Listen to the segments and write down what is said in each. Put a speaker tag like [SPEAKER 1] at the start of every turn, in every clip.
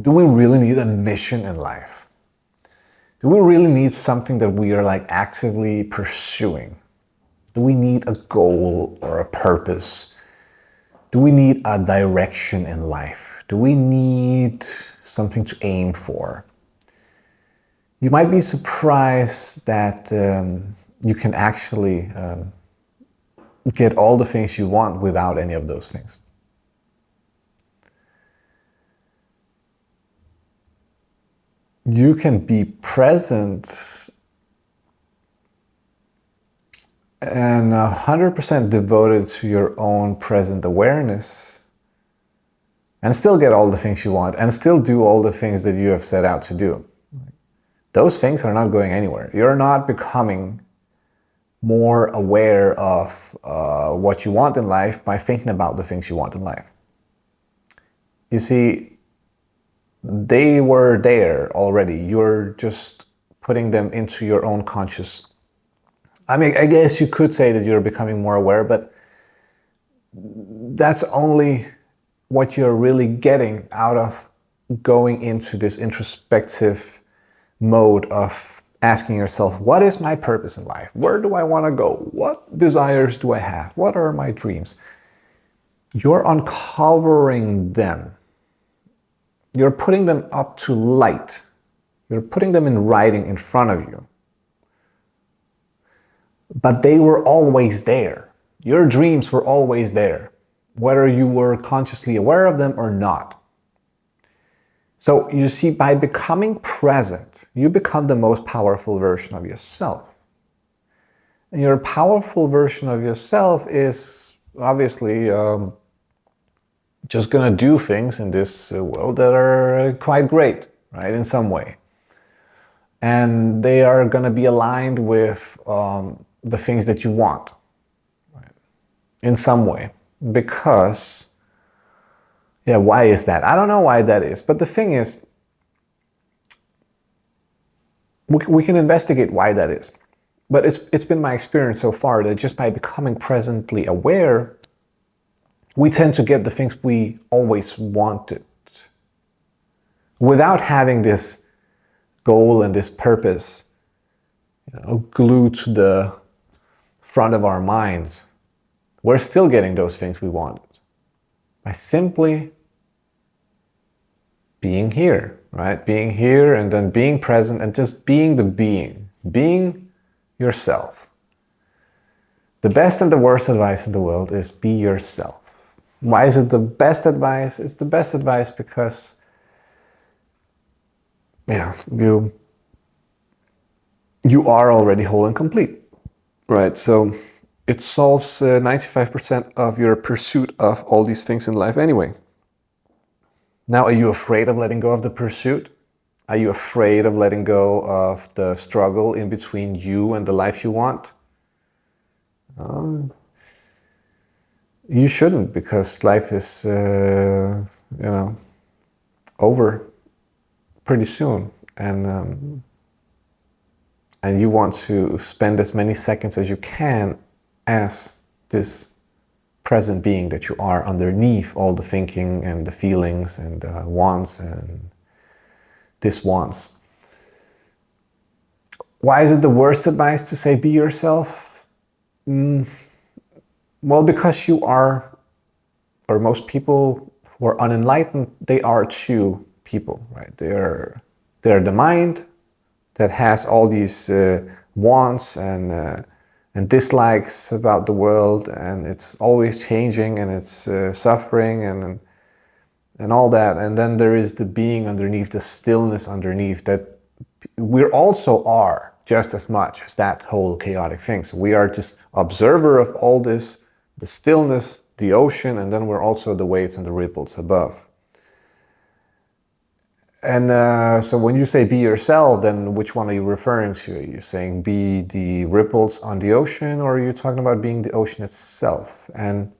[SPEAKER 1] Do we really need a mission in life? Do we really need something that we are like actively pursuing? Do we need a goal or a purpose? Do we need a direction in life? Do we need something to aim for? You might be surprised that you can actually get all the things you want without any of those things. You can be present and 100% devoted to your own present awareness and still get all the things you want and still do all the things that you have set out to do. Those things are not going anywhere. You're not becoming more aware of what you want in life by thinking about the things you want in life. You see, they were there already. You're just putting them into your own conscious. I mean, I guess you could say that you're becoming more aware, but that's only what you're really getting out of going into this introspective mode of asking yourself, what is my purpose in life? Where do I want to go? What desires do I have? What are my dreams? You're uncovering them. You're putting them up to light. You're putting them in writing in front of you. But they were always there. Your dreams were always there, whether you were consciously aware of them or not. So you see, by becoming present, you become the most powerful version of yourself. And your powerful version of yourself is obviously just going to do things in this world that are quite great, right, in some way. And they are going to be aligned with the things that you want, right, in some way. Because, yeah, why is that? I don't know why that is. But the thing is, we can investigate why that is. But it's been my experience so far that just by becoming presently aware, we tend to get the things we always wanted without having this goal and this purpose, glued to the front of our minds. We're still getting those things we wanted by simply being here, right? Being here and then being present and just being the being yourself. The best and the worst advice in the world is be yourself. Why is it the best advice? It's the best advice because, you are already whole and complete, right? So it solves 95% of your pursuit of all these things in life anyway. Now, are you afraid of letting go of the pursuit? Are you afraid of letting go of the struggle in between you and the life you want? You shouldn't, because life is, over pretty soon, and you want to spend as many seconds as you can as this present being that you are underneath all the thinking and the feelings and wants and dis-wants. Why is it the worst advice to say be yourself? Well, because you are, or most people who are unenlightened, they are two people, right? They're the mind that has all these wants and dislikes about the world, and it's always changing, and it's suffering and all that. And then there is the being underneath, the stillness underneath, that we also are just as much as that whole chaotic thing. So we are just observer of all this, the stillness, the ocean, and then we're also the waves and the ripples above. And so when you say be yourself, then which one are you referring to? Are you saying be the ripples on the ocean, or are you talking about being the ocean itself? And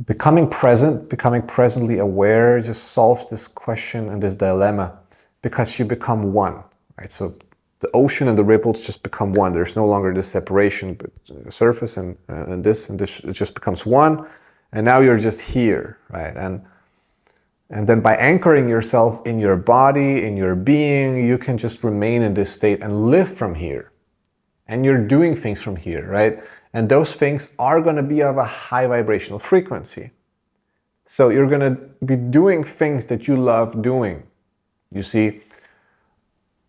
[SPEAKER 1] becoming present, becoming presently aware just solves this question and this dilemma, because you become one, right? So the ocean and the ripples just become one. There's no longer this separation, but surface and this, it just becomes one. And now you're just here, right? And And then by anchoring yourself in your body, in your being, you can just remain in this state and live from here. And you're doing things from here, right? And those things are going to be of a high vibrational frequency. So you're going to be doing things that you love doing. You see,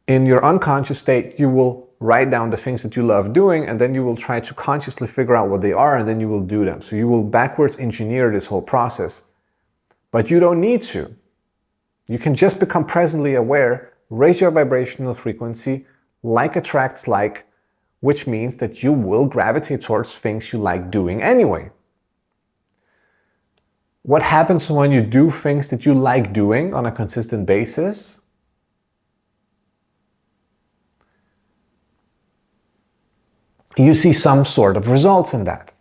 [SPEAKER 1] in your unconscious state, you will write down the things that you love doing, and then you will try to consciously figure out what they are, and then you will do them. So you will backwards engineer this whole process. But you don't need to. You can just become presently aware, raise your vibrational frequency, like attracts like, which means that you will gravitate towards things you like doing anyway. What happens when you do things that you like doing on a consistent basis? You see some sort of results in that.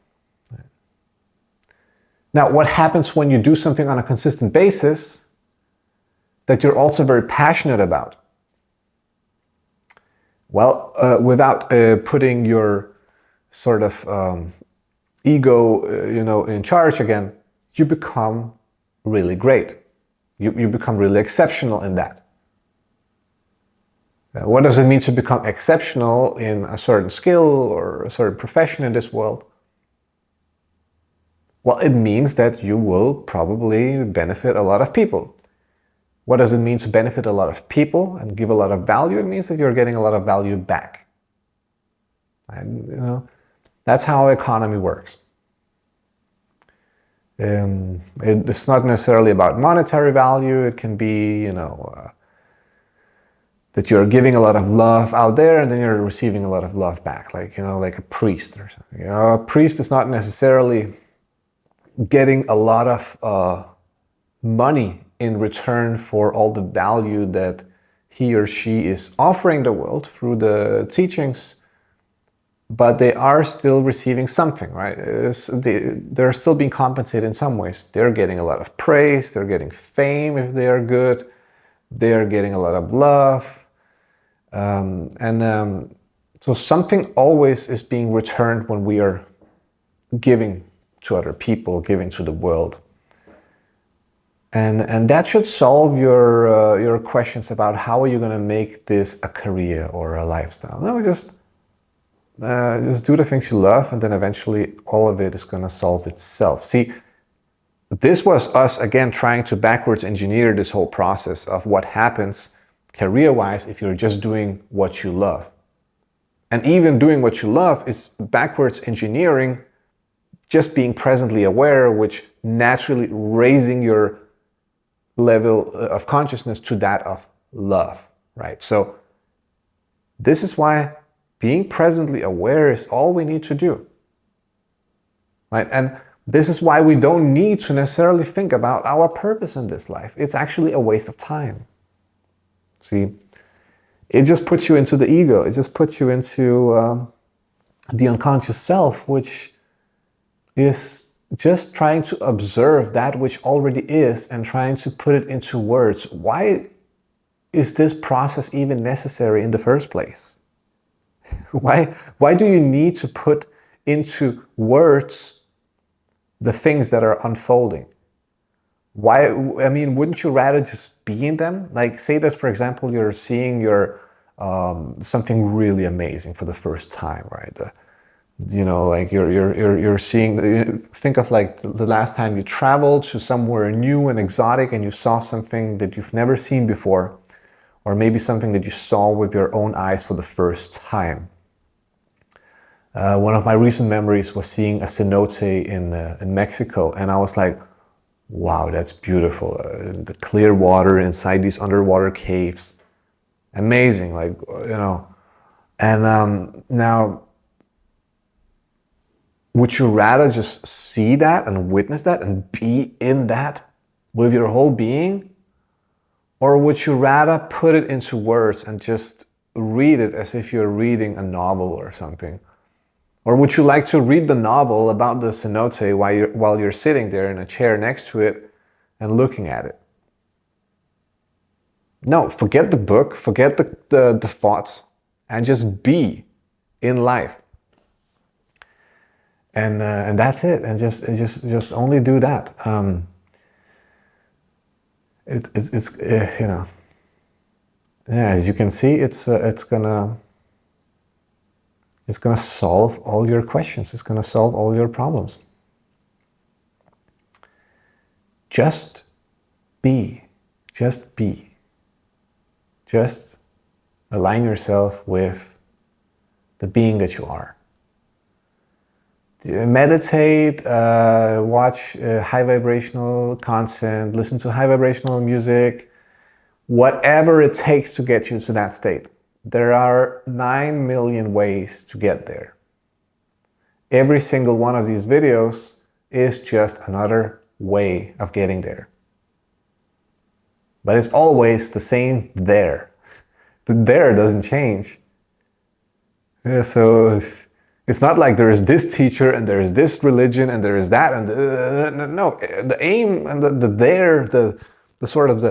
[SPEAKER 1] Now, what happens when you do something on a consistent basis that you're also very passionate about? Well, without putting your sort of ego, in charge again, you become really great. You become really exceptional in that. What does it mean to become exceptional in a certain skill or a certain profession in this world? Well, it means that you will probably benefit a lot of people. What does it mean to benefit a lot of people and give a lot of value? It means that you're getting a lot of value back. And, that's how economy works. It's not necessarily about monetary value. It can be, that you're giving a lot of love out there and then you're receiving a lot of love back, like a priest or something. A priest is not necessarily getting a lot of money in return for all the value that he or she is offering the world through the teachings, but they are still receiving something, right? They're still being compensated in some ways. They're getting a lot of praise, they're getting fame if they are good, they're getting a lot of love. So something always is being returned when we are giving to other people, giving to the world. And that should solve your questions about how are you going to make this a career or a lifestyle. No, just do the things you love, and then eventually all of it is going to solve itself. See, this was us, again, trying to backwards engineer this whole process of what happens career-wise if you're just doing what you love. And even doing what you love is backwards engineering just being presently aware, which naturally raising your level of consciousness to that of love, right? So this is why being presently aware is all we need to do, right? And this is why we don't need to necessarily think about our purpose in this life. It's actually a waste of time. See, it just puts you into the ego. It just puts you into the unconscious self, which is just trying to observe that which already is and trying to put it into words. Why is this process even necessary in the first place? Why do you need to put into words the things that are unfolding? Why? I mean, wouldn't you rather just be in them? Like, say that, for example, you're seeing your something really amazing for the first time, right? Like you're seeing. Think of like the last time you traveled to somewhere new and exotic, and you saw something that you've never seen before, or maybe something that you saw with your own eyes for the first time. One of my recent memories was seeing a cenote in Mexico, and I was like, wow, that's beautiful. The clear water inside these underwater caves. Amazing, And now, would you rather just see that and witness that and be in that with your whole being? Or would you rather put it into words and just read it as if you're reading a novel or something? Or would you like to read the novel about the cenote while you're sitting there in a chair next to it and looking at it? No, forget the book, forget the thoughts, and just be in life. And that's it. And just only do that. it's you know, yeah, as you can see, it's gonna solve all your questions. It's gonna solve all your problems. Just be. Just be. Just align yourself with the being that you are. Meditate, watch high vibrational content, listen to high vibrational music, whatever it takes to get you to that state. There are 9 million ways to get there. Every single one of these videos is just another way of getting there. But it's always the same there. The there doesn't change. Yeah, so it's not like there is this teacher and there is this religion and there is that and no, the aim and the there, the sort of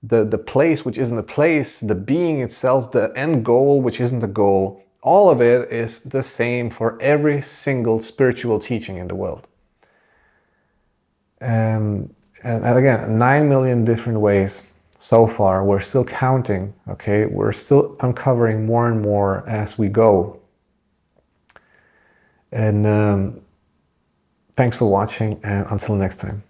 [SPEAKER 1] the place which isn't a place, the being itself, the end goal which isn't the goal, all of it is the same for every single spiritual teaching in the world. And again, 9 million different ways so far. We're still counting, okay? We're still uncovering more and more as we go. And thanks for watching, and until next time.